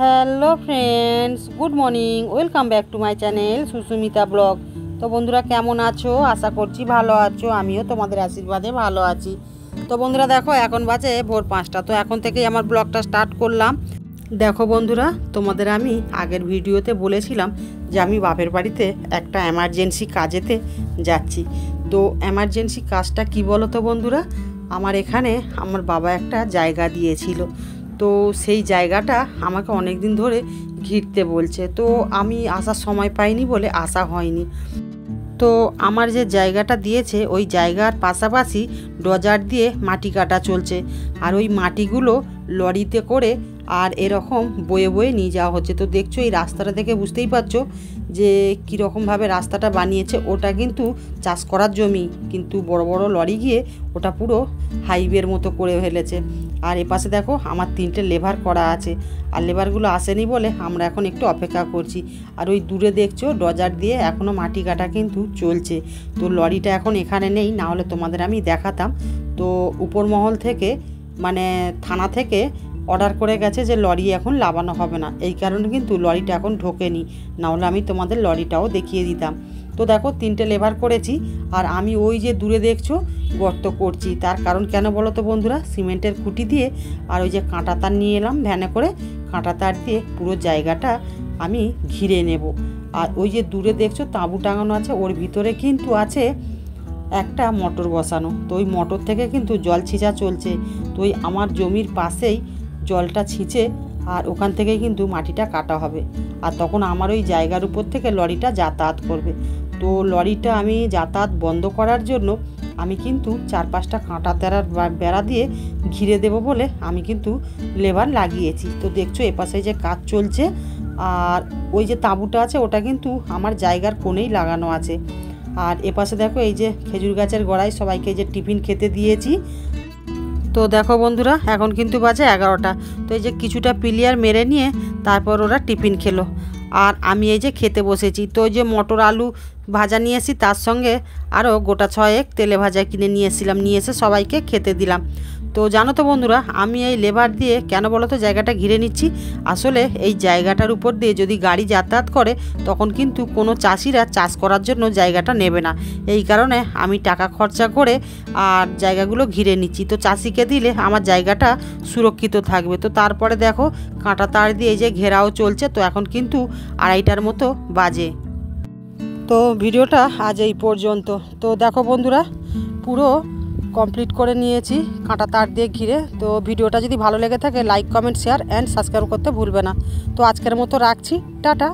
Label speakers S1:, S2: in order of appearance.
S1: Hello friends, good morning, welcome back to my channel Susmita blog. তো বন্ধুরা কেমন আছো? আশা করছি ভালো আছো। আমিও তোমাদের আশীর্বাদে ভালো আছি। তো বন্ধুরা দেখো, এখন বাজে ভোর 5টা। তো এখন থেকেই আমার ব্লগটা স্টার্ট করলাম। দেখো বন্ধুরা, তোমাদের আমি আগের ভিডিওতে বলেছিলাম যে আমি বাপের বাড়িতে একটা এমার্জেন্সি কাজেতে যাচ্ছি। তো এমার্জেন্সি কাজটা কি বলো তো বন্ধুরা, আমার এখানে আমার বাবা একটা জায়গা দিয়েছিল। তো সেই জায়গাটা আমাকে অনেক দিন ধরে ঘিরতে বলছে। তো আমি আসার সময় পাইনি বলে আসা হয়নি। তো আমার যে জায়গাটা দিয়েছে ওই জায়গার পাশাপাশি ডজার দিয়ে মাটি কাটা চলছে। আর ওই মাটিগুলো লরিতে করে আর এরকম বয়ে বয়ে নিয়ে যাওয়া হচ্ছে। তো দেখছো এই রাস্তাটা দেখে বুঝতেই পারছো যে কীরকমভাবে রাস্তাটা বানিয়েছে। ওটা কিন্তু চাষ করার জমি, কিন্তু বড় বড় লরি গিয়ে ওটা পুরো হাইওয়ের মতো করে ফেলেছে। আর এপাশে দেখো আমার 3টে লেবার করা আছে, আর লেবারগুলো আসেনি বলে আমরা এখন একটু অপেক্ষা করছি। আর ওই দূরে দেখছো ডজার দিয়ে এখনও মাটি কাটা কিন্তু চলছে। তো লরিটা এখন এখানে নেই, না হলে তোমাদের আমি দেখাতাম। তো উপর মহল থেকে মানে থানা থেকে অর্ডার করে গেছে যে লরি এখন লাগানো হবে না, এই কারণে কিন্তু লরিটা এখন ঢোকেনি, না হলে আমি তোমাদের লরিটাও দেখিয়ে দিতাম। তো দেখো 3টে লেবার করেছি, আর আমি ওই যে দূরে দেখছো গর্ত করছি। তার কারণ কেন বলো তো বন্ধুরা, সিমেন্টের খুঁটি দিয়ে আর ওই যে কাঁটা তার নিয়ে এলাম ভ্যানে করে, কাঁটা তার দিয়ে পুরো জায়গাটা আমি ঘিরে নেব। আর ওই যে দূরে দেখছো তাঁবু টাঙানো আছে, ওর ভিতরে কিন্তু আছে একটা মোটর বসানো। তো ওই মোটর থেকে কিন্তু জল ছিঁচা চলছে। তো ওই আমার জমির পাশেই জলটা ছিঁচে আর ওখান থেকে কিন্তু মাটিটা কাটা হবে। আর তখন আমার ওই জায়গার উপর থেকে লরিটা যাতায়াত করবে। তো লরিটা আমি যাতায়াত বন্ধ করার জন্য আমি কিন্তু 4-5টা কাঁটা তেরার বেড়া দিয়ে ঘিরে দেব বলে আমি কিন্তু লেবার লাগিয়েছি। তো দেখছো এপাশে যে কাজ চলছে, আর ওই যে তাঁবুটা আছে ওটা কিন্তু আমার জায়গার কোণেই লাগানো আছে। আর এপাশে দেখো এই যে খেজুর গাছের গোড়ায় সবাইকে যে টিফিন খেতে দিয়েছি। তো দেখো বন্ধুরা, এখন কিন্তু বাজে 11টা। তো এই যে কিছুটা পিলিয়ার মেরে নিয়ে তারপর ওরা টিফিন খেলো, আর আমি এই যে খেতে বসেছি। তো ওই যে মটর আলু ভাজা নিয়ে এসি, তার সঙ্গে আরও গোটা 6 তেলে ভাজা কিনে নিয়ে এসেছিলাম, নিয়ে এসে সবাইকে খেতে দিলাম। তো জানো তো বন্ধুরা, আমি এই লেবার দিয়ে কেন বলো তো জায়গাটা ঘিরে নিচ্ছি। আসলে এই জায়গাটার উপর দিয়ে যদি গাড়ি যাতায়াত করে তখন কিন্তু কোনো চাষিরা চাষ করার জন্য জায়গাটা নেবে না। এই কারণে আমি টাকা খরচা করে আর জায়গাগুলো ঘিরে নিচ্ছি। তো চাষিকে দিলে আমার জায়গাটা সুরক্ষিত থাকবে। তো তারপরে দেখো কাঁটা তার দিয়ে এই যে ঘেরাও চলছে। তো এখন কিন্তু 2:30টার মতো বাজে। তো ভিডিওটা আজ এই পর্যন্ত। তো দেখো বন্ধুরা, পুরো কমপ্লিট করে নিয়েছি কাঁটা তার দিয়ে ঘিরে। তো ভিডিওটা যদি ভালো লেগে থাকে like, comment, share and subscribe করতে ভুলবে না। তো আজকের মতো রাখছি, টাটা।